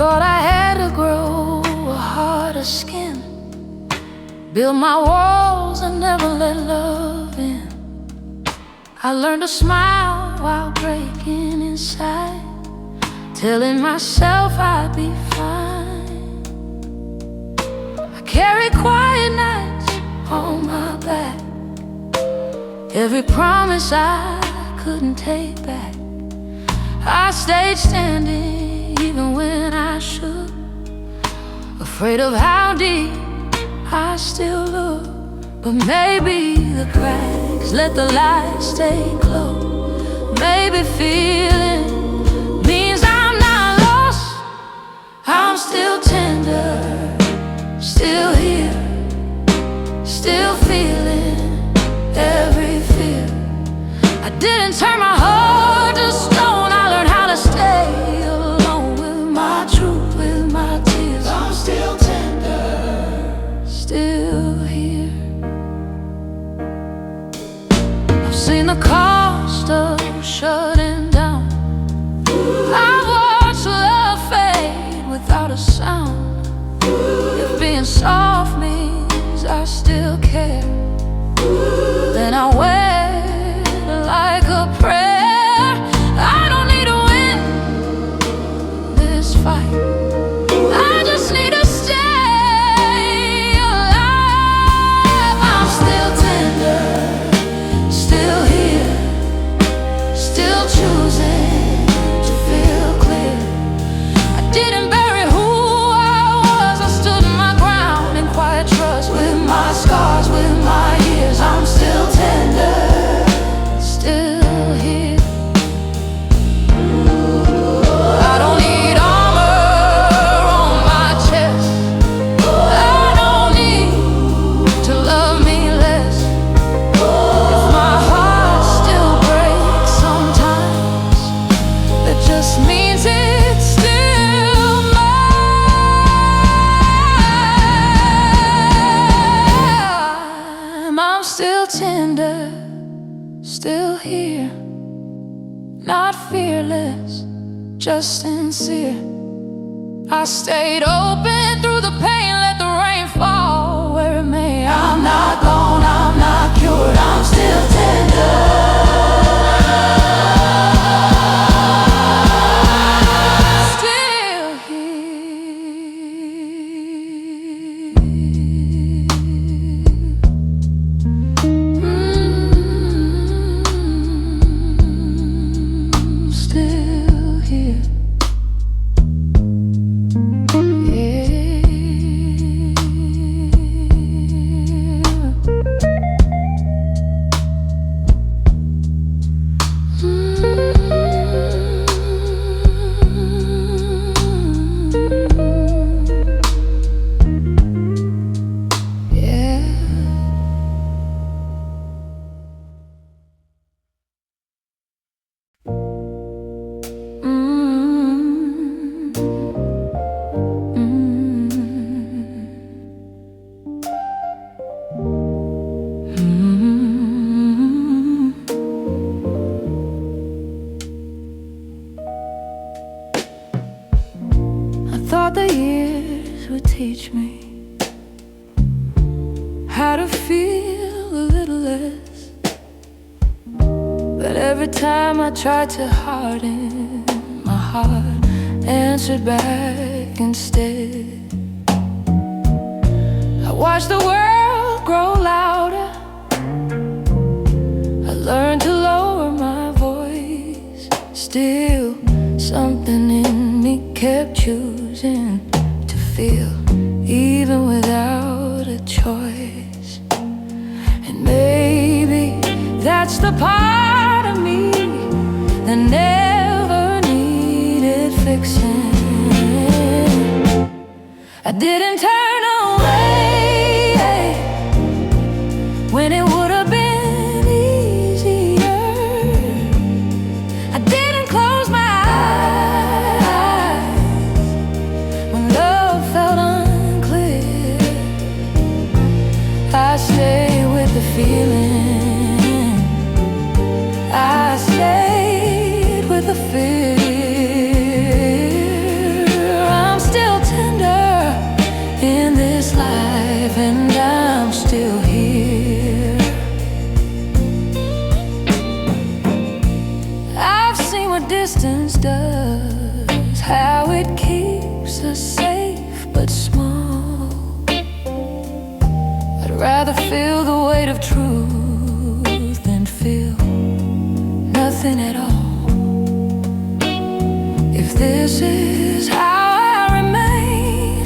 thought I had to grow a harder skin, build my walls and never let love in. I learned to smile while breaking inside, telling myself I'd be fine. I carry quiet nights on my back, every promise I couldn't take back. I stayed standing even when I should, afraid of how deep I still look. But maybe the cracks let the light stay close. Maybe feeling means I'm not lost. I'm still tender, still here, still feeling every fear. I didn't turn my heart to stone. I learned how to stay alone with my truth, with my tears. I'm still tender, still here. I've seen the cost of shutting down. I've watched love fade without a sound. If being soft means I still care, then I wait like a prayer. I don't need to win this fight, I just need to stay alive. I'm still tender, still here, still choosing to feel clear. I didn't bury who I was, I stood my ground in quiet trust, with my scars, with my years. I'm still tender, still here. I don't need armor on my chest, I don't need to love me less. If my heart still breaks sometimes, that just means it's still mine. I'm still tender, still here, not fearless, just sincere. I stayed open through the pain, let the rain fall where it may. I'm not gone, I'm not cured, I'm still tender. Still here. Still here. I thought the years would teach me how to feel a little less, but every time I tried to harden, my heart answered back instead. I watched the world grow louder, I learned to lower my voice. Still, something in me kept choosing to feel, even without a choice. And maybe that's the part of me that never needed fixing. I didn't turn away when it would have been easier. I didn't close my eyes when love felt unclear. I stayed with the feeling, I stayed with the fear. I'm distance does, how it keeps us safe but small. I'd rather feel the weight of truth than feel nothing at all. If this is how I remain,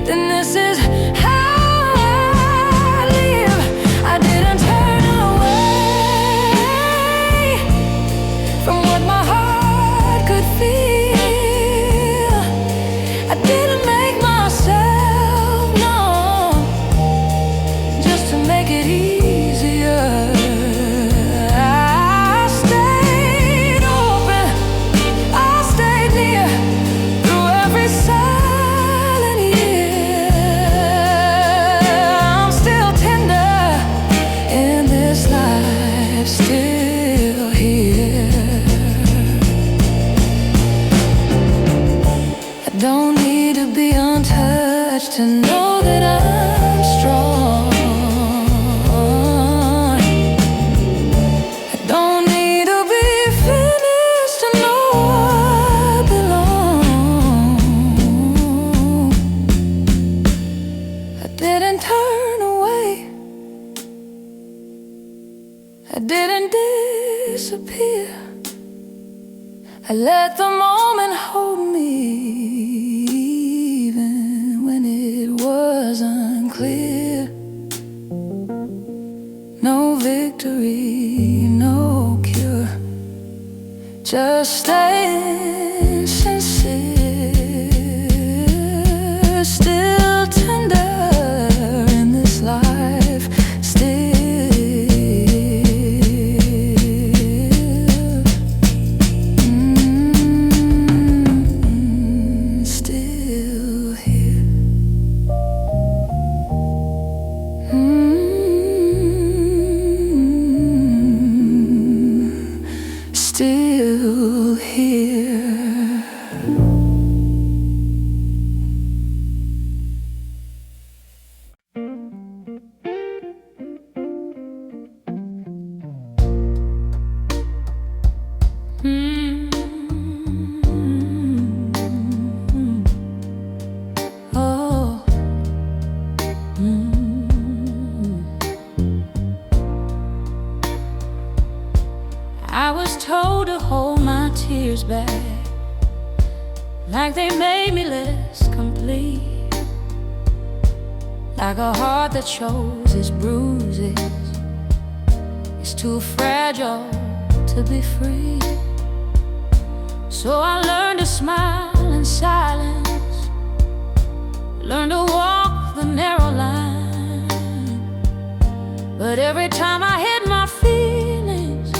then this is how I live. I didn't turn away from what my heart could feel. I didn't make myself numb just to make it easier. I stayed open, I stayed near through every silent year. I'm still tender in this life, still here. I don't need to be untouched to know that I'm strong. I don't need to be finished to know I belong. I didn't turn away, I didn't disappear. I let the moment hold me, even when it was unclear. No victory, no cure, just staying sincere. Still tender in this life, still. Still here. Still here. Oh. I was told to hold my tears back, like they made me less complete, like a heart that shows its bruises is too fragile to be free. So I learned to smile in silence, learned to walk the narrow line. But every time I hit my feelings,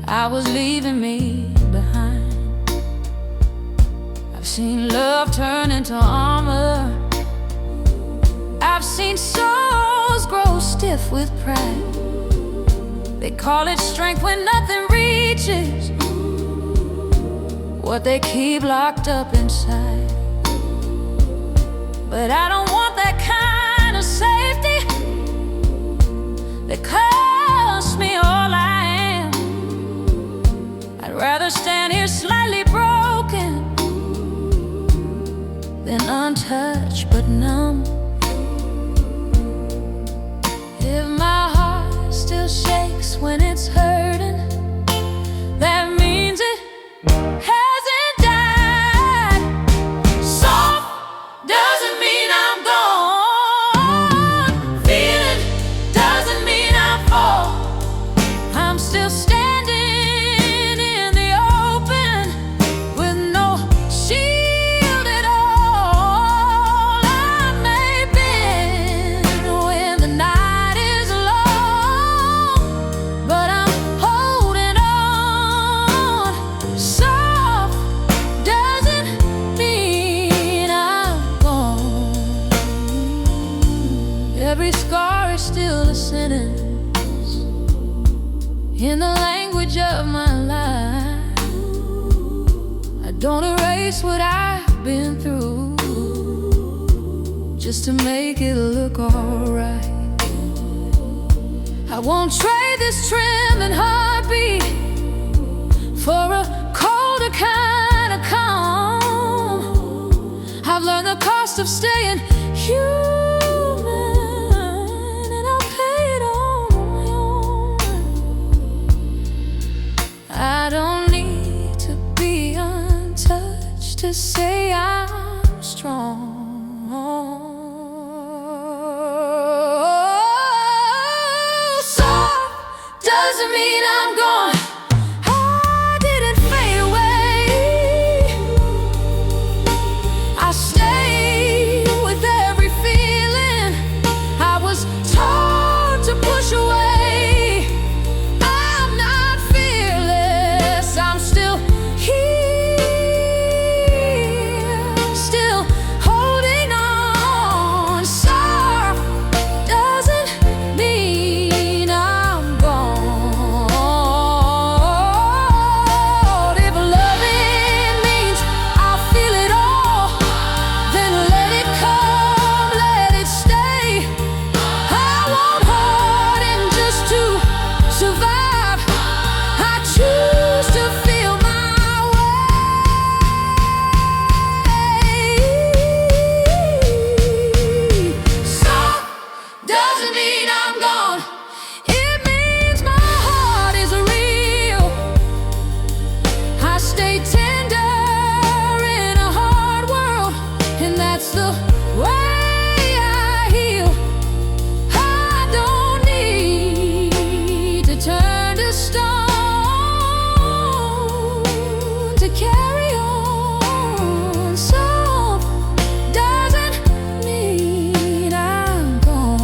I was leaving me behind. I've seen love turn into armor, I've seen souls grow stiff with pride. They call it strength when nothing reaches what they keep locked up inside. But I don't want that kind of safety that costs me all I am. I'd rather stand here slightly broken than untouched but numb. If my heart still shakes when it's hurting, that means it hasn't died. Soft doesn't mean I'm gone. Feeling doesn't mean I fall. I'm still standing in the open with no shield at all. I may bend when the night is long, but I'm holding on. Soft doesn't mean I'm gone. Every scar is still a sentence in the language of my life. I don't erase what I've been through just to make it look alright. I won't trade this trembling heartbeat cost of staying human, and I'll pay it on my own. I don't need to be untouched to say I'm strong. Soft doesn't mean I'm gone. I didn't fade away. I stayed with every feeling I was taught to push away. I'm not fearless, I'm still here, still holding on. Soft doesn't mean I'm gone. If loving means I'll feel it all, then let it come, let it stay. I won't harden just to survive. I choose to feel my way. Soft doesn't mean I'm gone. It means my heart is real. I stay tender in a hard world, and that's the way I heal. I don't need to turn to stone to carry on. Soft doesn't mean I'm gone.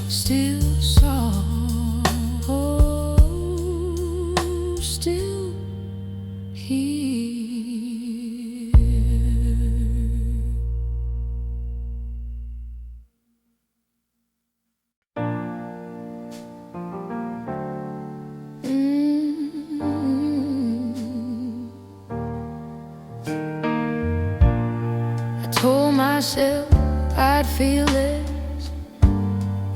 Still soft, still here. I told myself I'd feel this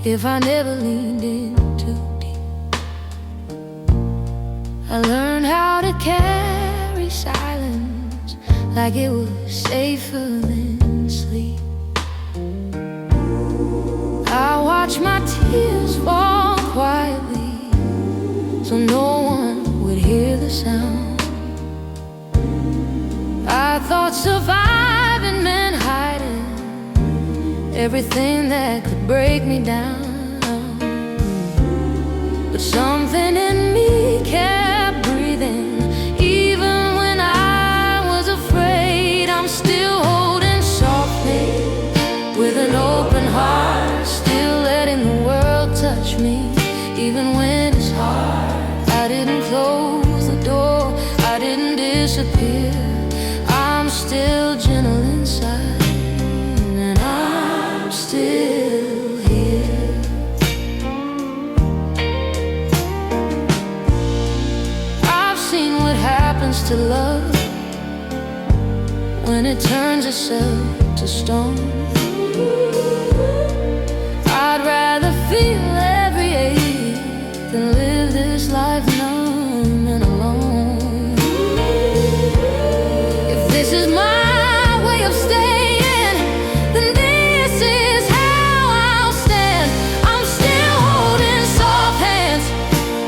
if I never leaned in too deep. I learned how to carry silence like it was safer than sleep. I watch my tears fall quietly so no one would hear the sound. I thought surviving meant hiding everything that could break me down. But something in me kept breathing, even when I was afraid. I'm still holding softly with an open heart, still letting the world touch me, even when it's hard. I didn't close the door, I didn't disappear. I'm still gentle inside, and I'm still here. I've seen what happens to love when it turns itself to stone. I'd rather feel every ache than live this life numb and alone. If this is my way of staying, then this is how I'll stand. I'm still holding soft hands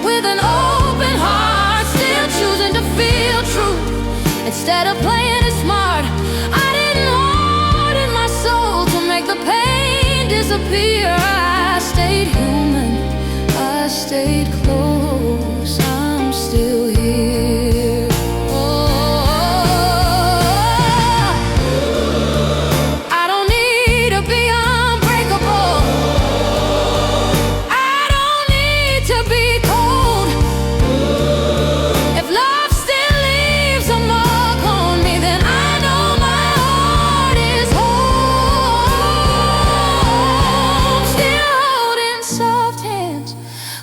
with an open heart, still choosing to feel true instead of playing it smart. I didn't harden my soul to make the pain disappear. I stayed human, I stayed close, I'm still here. I don't need to be unbreakable, I don't need to be cold. If love still leaves a mark on me, then I know my heart is home. Still holding soft hands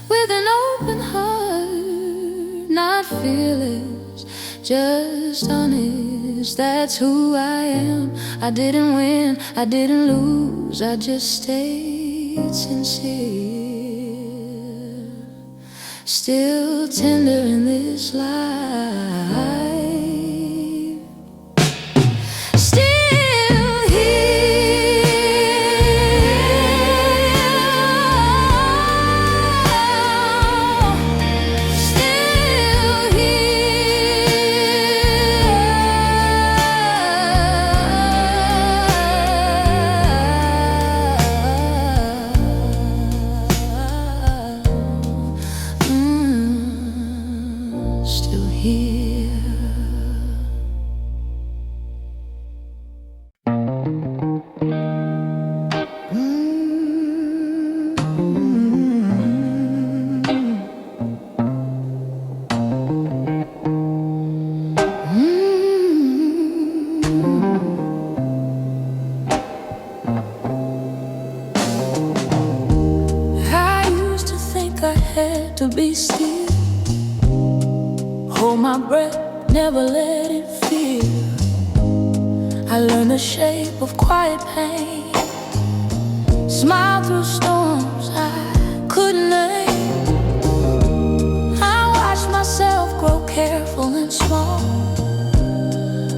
with an open heart, not fearless, just honest. That's who I am. I didn't win, I didn't lose, I just stayed sincere. still tender in this life. Still here, still still here. I used to think I had to be still, hold my breath, never let it feel. I learned the shape of quiet pain, smile through storms I couldn't name. I watched myself grow careful and small,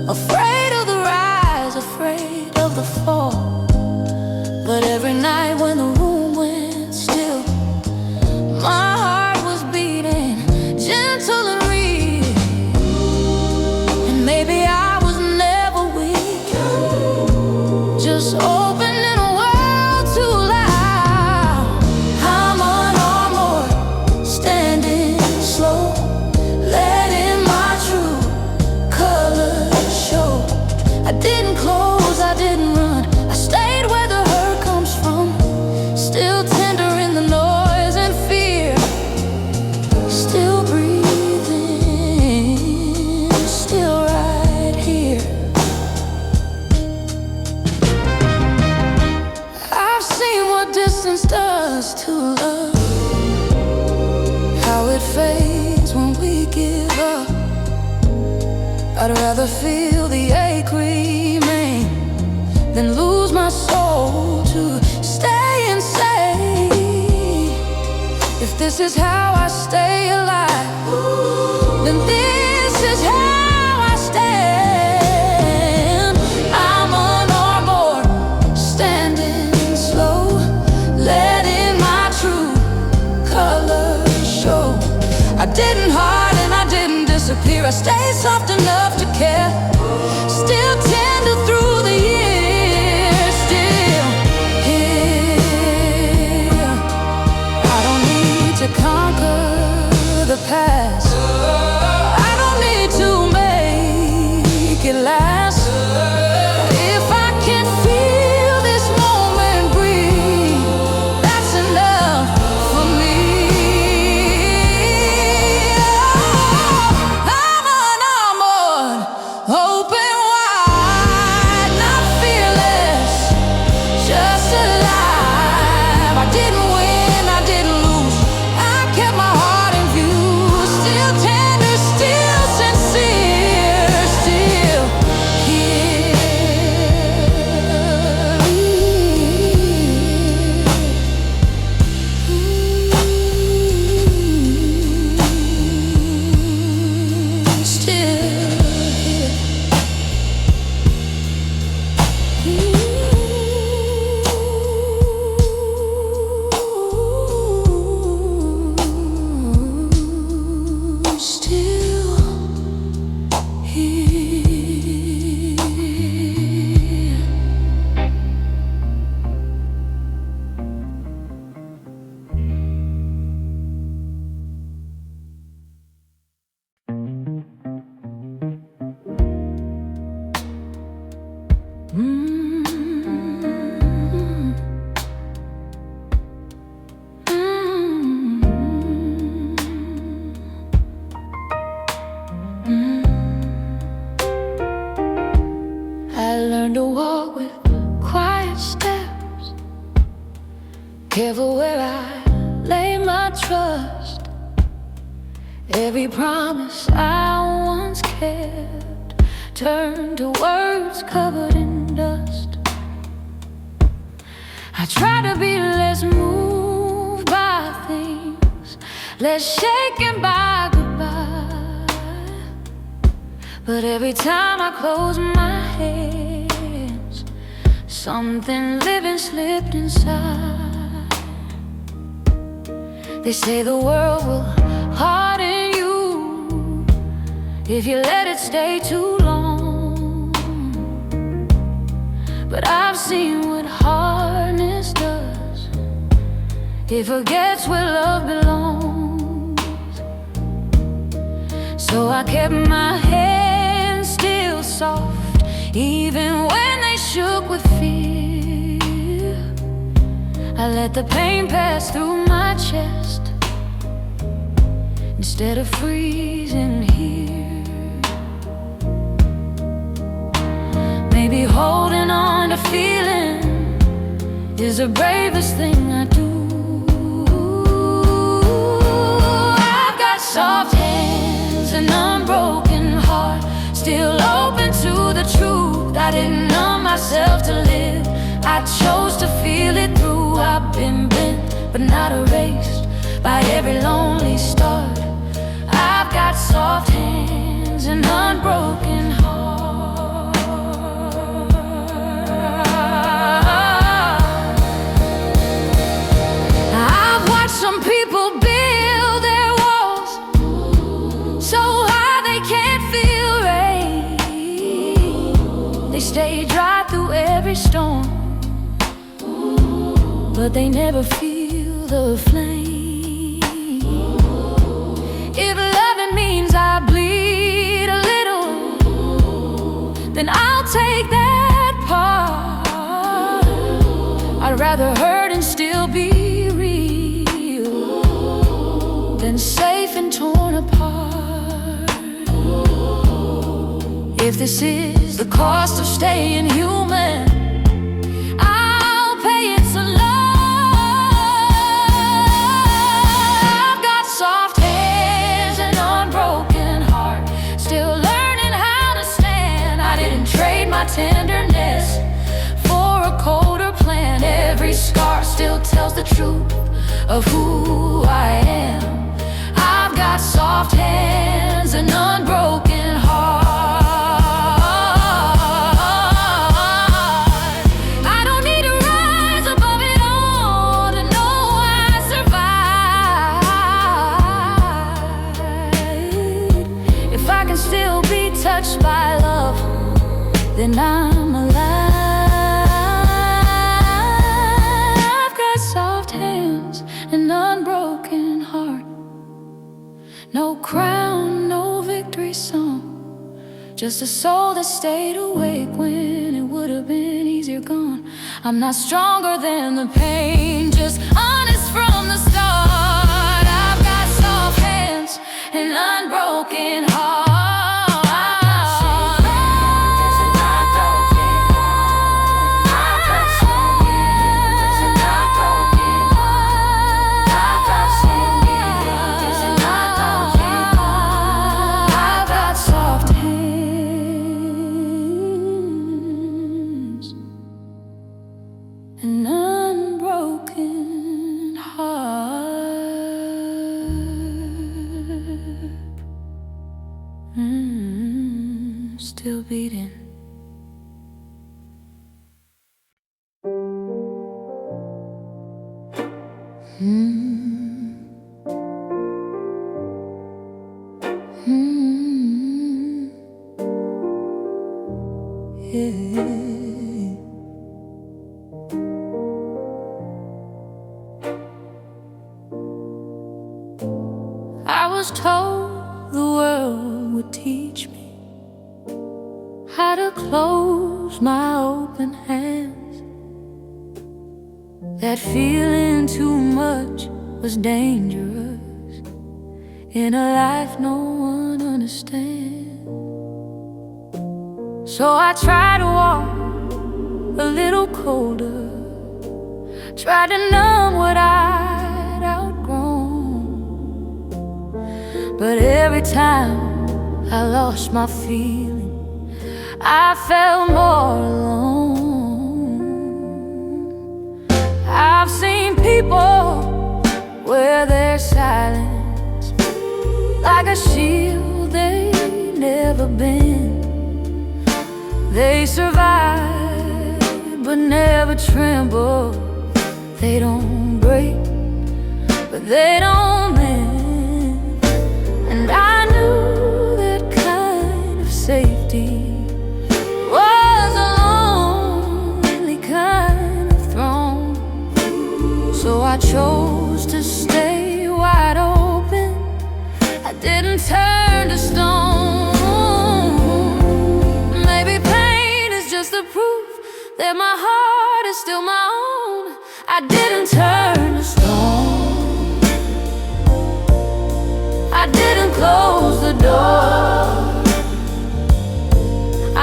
afraid of the rise, afraid of the fall. But every night when the room went still, my heart was beating gentle and real. And maybe I was never weak, just opening a world too loud. I'm unarmored, standing slow, letting my true colors show. I didn't close, I didn't run, I stayed where the hurt comes from, still tender in the noise and fear, still breathing, still right here. I've seen what distance does to love, how it fades when we give up. I'd rather feel the ache remain than lose my soul to stay and say, if this is how I stay alive, then this is how I stand. I'm unarmored, standing slow, letting my true colors show. I didn't harden, I didn't disappear, I stayed soft enough to care, still tender through the years, still here. I don't need to conquer the past, I don't need to make it last. If I can feel this moment breathe, that's enough for me. I'm unarmored, open wide, not fearless, just alive. I didn't win, I didn't lose, I kept my heart in view, still tender, still sincere, still here. Still still here. I learned to walk with quiet steps, careful where I lay my trust. Every promise I once kept turned to words covered in dust. I try to be less moved by things let's shake and bye goodbye. But every time I close my hands, something living slipped inside. They say the world will harden you if you let it stay too long. But I've seen what hardness does. It forgets where love belongs. So I kept my hands still soft, even when they shook with fear. I let the pain pass through my chest instead of freezing here. Maybe holding on to feeling is the bravest thing I do. I've got soft hands, an unbroken heart, still open to the truth. I didn't numb myself to live, I chose to feel it through. I've been bent, but not erased by every lonely start. I've got soft hands, an unbroken heart. I've watched some people build their walls so high they can't feel rain. They stay dry through every storm, but they never feel the flame. If loving means I bleed a little, then I'll take that part. I'd rather hurt and still be real than safe and torn apart. If this is the cost of staying human, I'll pay it so low. I've got soft hands, an unbroken heart, still learning how to stand. I didn't trade my tenderness for a colder plan. Every scar still tells the truth of who I am. I've got soft hands, an unbroken heart. I don't need to rise above it all to know I survived. If I can still be touched by love, then I'm alive. I've got soft hands, an unbroken heart. No crown, no victory song, just a soul that stayed awake when it would have been easier gone. I'm not stronger than the pain, just honest from the start. I've got soft hands, an unbroken heart. An unbroken heart, still beating. Yeah. I was told the world would teach me how to close my open hands, that feeling too much was dangerous in a life no one understands. So I tried to walk a little colder, tried to numb what I'd outgrown. But every time I lost my feeling, I felt more alone. I've seen people wear their silence They survive but never tremble. They don't break, but they don't mend. And I knew that kind of safety was a lonely kind of throne. So I chose to stay wide open. I didn't turn to stone. Maybe pain is just the proof that my heart is still my own. I didn't turn to stone. I didn't close the door.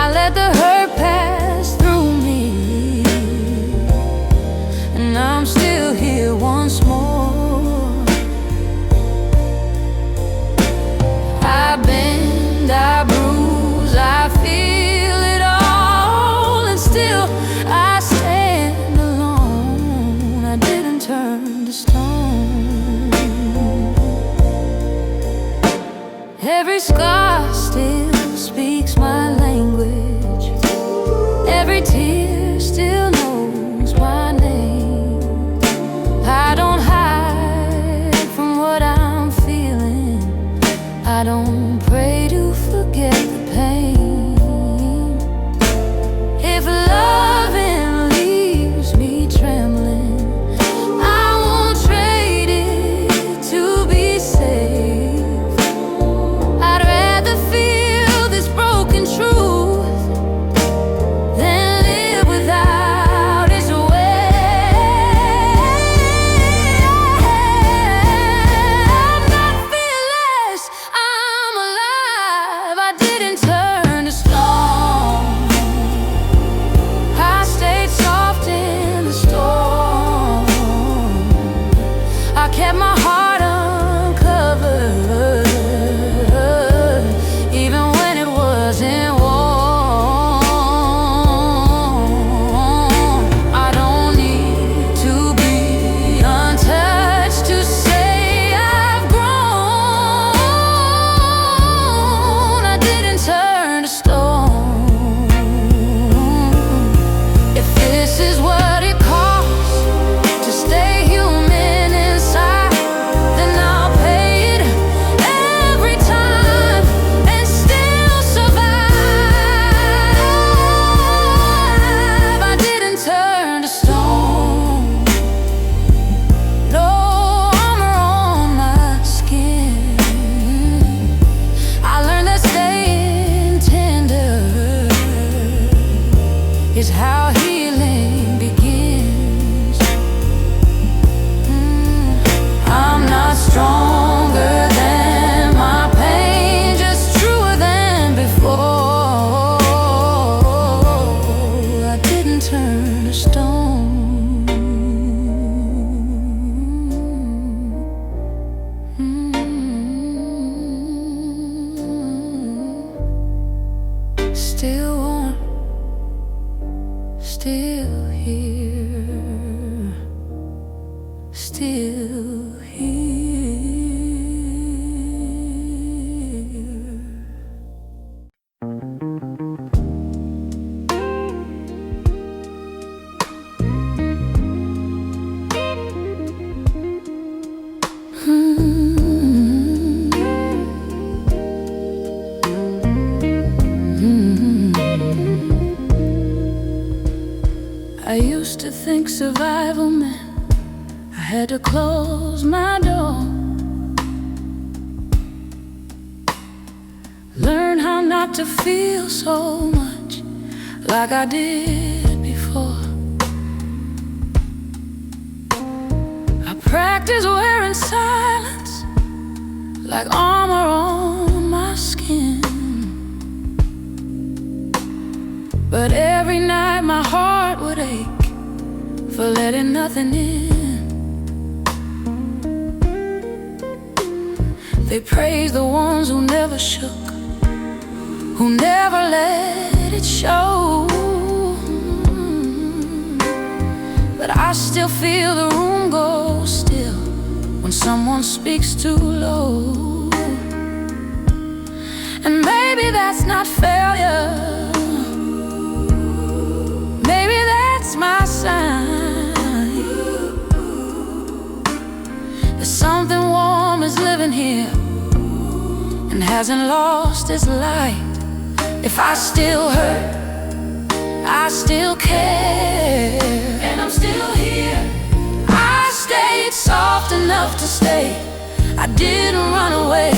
I let the hurt pass through me, and I'm still here once more. I bend, I bruise, I feel it all, and still I stand alone. I didn't turn to stone. Every scar still speaks my language. Every tear still knows my name. I don't hide from what I'm feeling. I don't pray to forget the pain. If loving leaves me trembling, I won't trade it to be safe. I'd rather feel this broken truth than live without its weight. I'm not fearless, I'm alive. I didn't turn to stone. I stayed soft in the storm. I kept my heart uncovered, even when it wasn't warm. I don't need to be untouched to say I've grown. I didn't turn to stone. If this is what it costs to stay human inside, then I'll pay it every time and still survive. I didn't turn to stone. No armor on my skin. I learned that staying tender is how healing begins. I'm not stronger than my pain, just truer than before. I didn't turn to stone. Still warm, still here, still here. I used to think survival meant I had to close my door, learn how not to feel so much like I did before. I practice wearing silence like armor on my skin, but every night my heart would ache for letting nothing in. They praise the ones who never shook, who never let it show. But I still feel the room go still when someone speaks too low. And maybe that's not failure, here and hasn't lost its light. If I still hurt, I still care, and I'm still here. I stayed soft enough to stay. I didn't run away.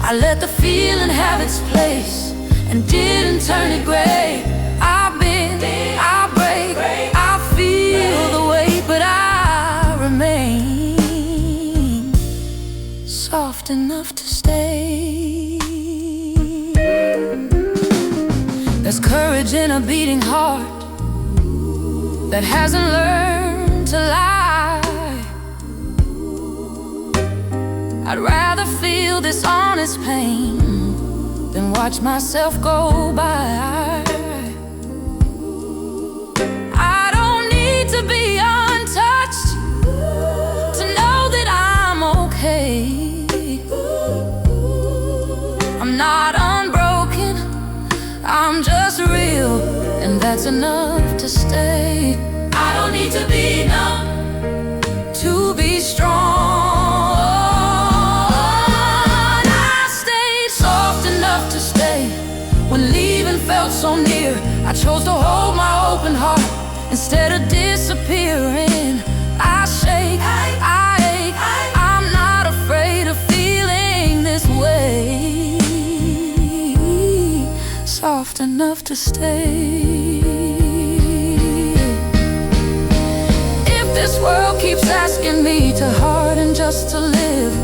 I let the feeling have its place and didn't turn it gray. I bend, I break, I feel the weight, but I remain soft enough to stay. There's courage in a beating heart that hasn't learned to lie. I'd rather feel this honest pain than watch myself go by. I don't need to be untouched to know that I'm okay. I'm not unbroken, I'm just real, and that's enough to stay. I don't need to be numb to be strong. I stayed soft enough to stay when leaving felt so near. I chose to hold my open heart instead of disappearing. I shake, I ache, I'm not afraid of feeling this way. Soft enough to stay. If this world keeps asking me to harden just to live,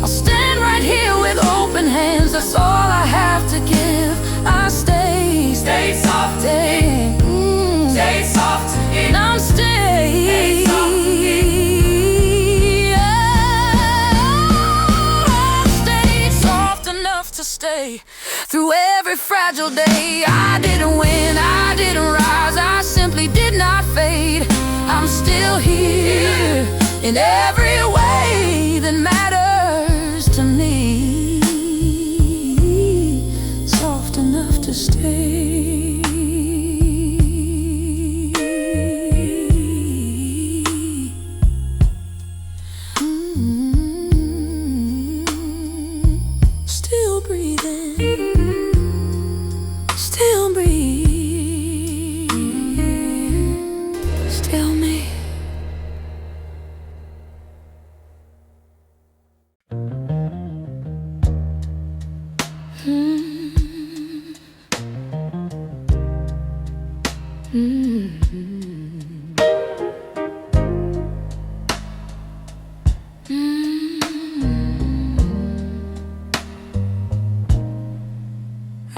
I'll stand right here with open hands. That's all I have to give. I stay soft, stay soft, and I'm staying. I stayed soft enough to stay through every fragile day. I didn't win, I didn't rise, I simply did not fade. I'm still here in every way that matters to me. Soft enough to stay. Still breathing. Still breathe, still me.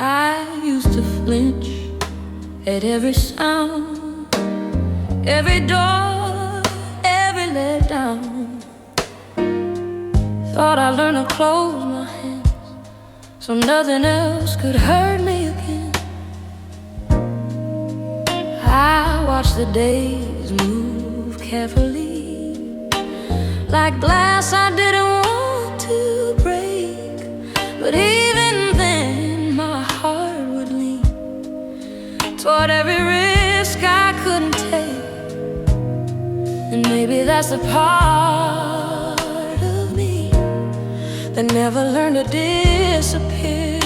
I used to flinch at every sound, every door, every letdown. Thought I learned to close my hands so nothing else could hurt me again. I watched the days move carefully, like glass I didn't want to break. But even then my heart would lean toward every risk I couldn't take. And maybe that's the part of me that never learned to disappear.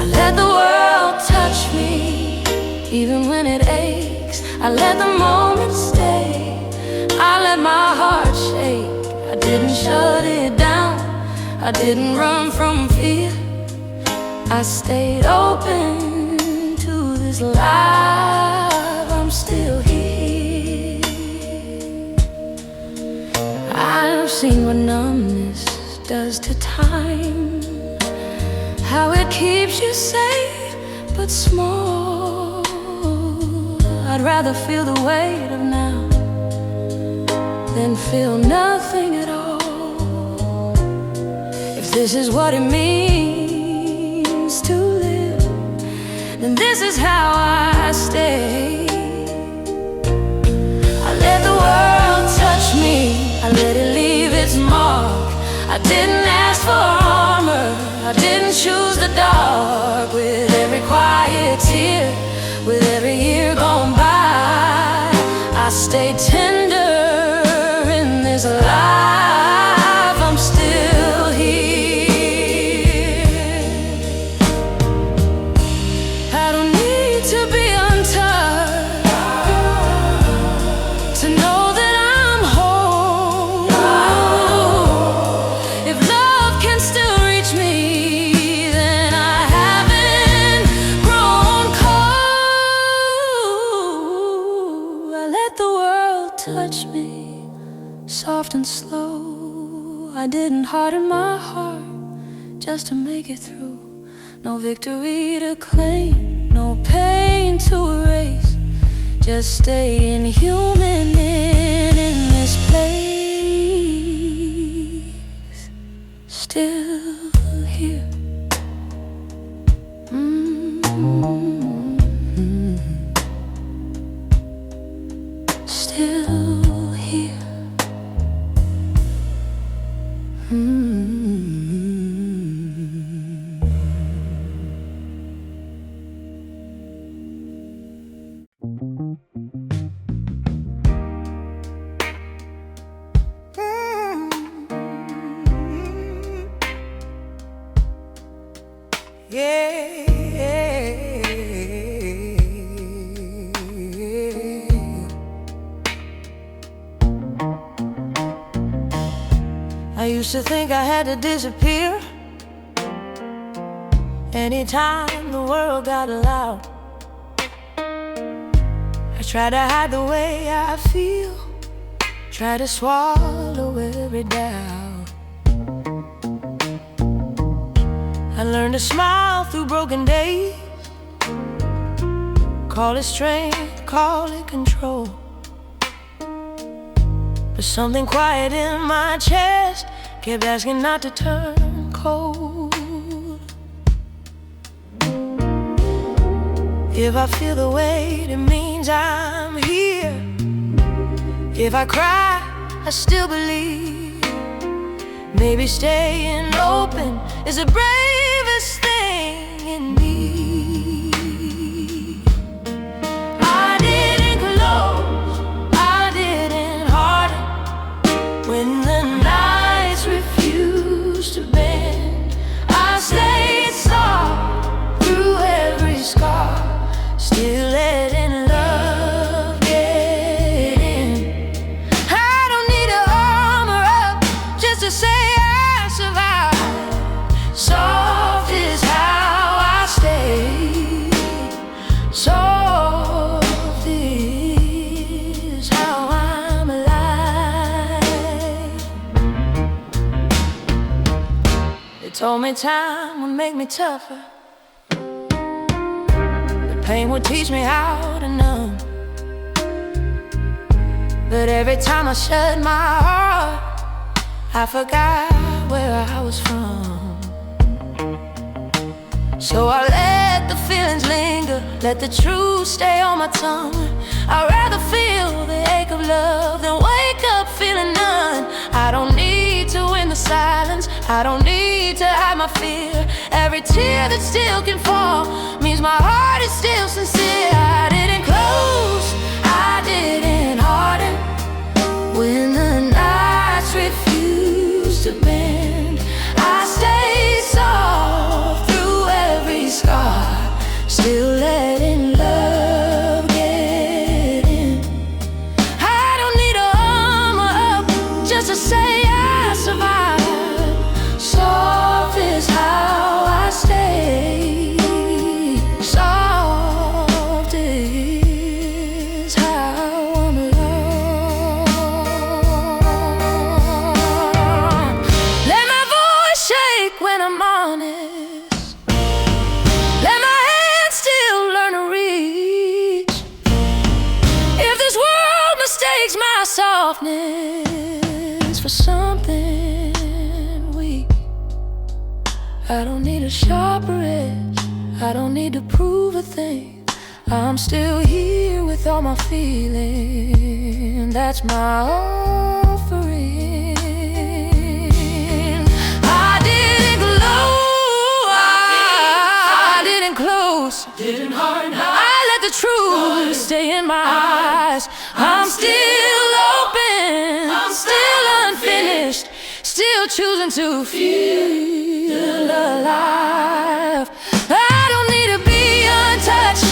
I let the world touch me, even when it aches. I let the moment stay. I let my heart shake. I didn't shut it down, I didn't run from fear. I stayed open to this life. I'm still here. I've seen what numbness does to time, how it keeps you safe but small. I'd rather feel the weight of now than feel nothing at all. If this is what it means to live, then this is how I stay. I let the world touch me, I let it leave its mark. I didn't ask for armor, I didn't choose the dark. With every quiet tear, with every year gone by, I stayed tender in this life. I'm still touch me, soft and slow. I didn't harden my heart just to make it through. No victory to claim, no pain to erase, just staying human in this place. Still here. Still here. I used to think I had to disappear anytime the world got loud. I try to hide the way I feel, try to swallow every doubt. I learned to smile through broken days, call it strength, call it control. But something quiet in my chest kept asking not to turn cold. If I feel the weight, it means I'm here. If I cry, I still believe. Maybe staying open is the bravest thing in me. I didn't close, I didn't harden. When the nights refused to bend, I stayed soft through every scar, still letting love get in. I don't need to armor up just to say I survived. Soft is how I stay. Soft is how I'm alive. They told me time would make me tougher, pain would teach me how to numb. But every time I shut my heart, I forgot where I was from. So I let the feelings linger, let the truth stay on my tongue. I'd rather feel the ache of love than wake up feeling none. I don't need to win the silence, I don't need to hide my fear. Every tear that still can fall means my heart is still sincere. I didn't close, I didn't harden. When the nights refused to bend, I stayed soft through every scar, still letting love get in. I don't need to armor up just to say I survived. Soft is how I stay. Soft is how I'm alone. Let my voice shake when I'm honest, let my hands still learn to reach. If this world mistakes my softness for something weak, I don't need a sharper edge, I don't need to prove a thing. I'm still here with all my feeling. That's my offering. I didn't glow, I didn't close, Didn't harden, I let the truth stay in my eyes. I'm still open, I'm still unfinished, still choosing to feel alive. I don't need to be untouched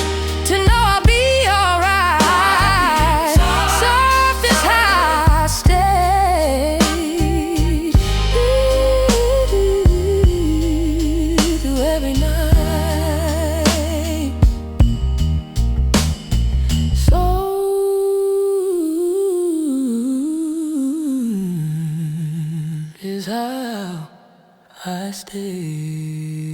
to know I'll be alright. Soft is how I stay through every night. So is how I stay.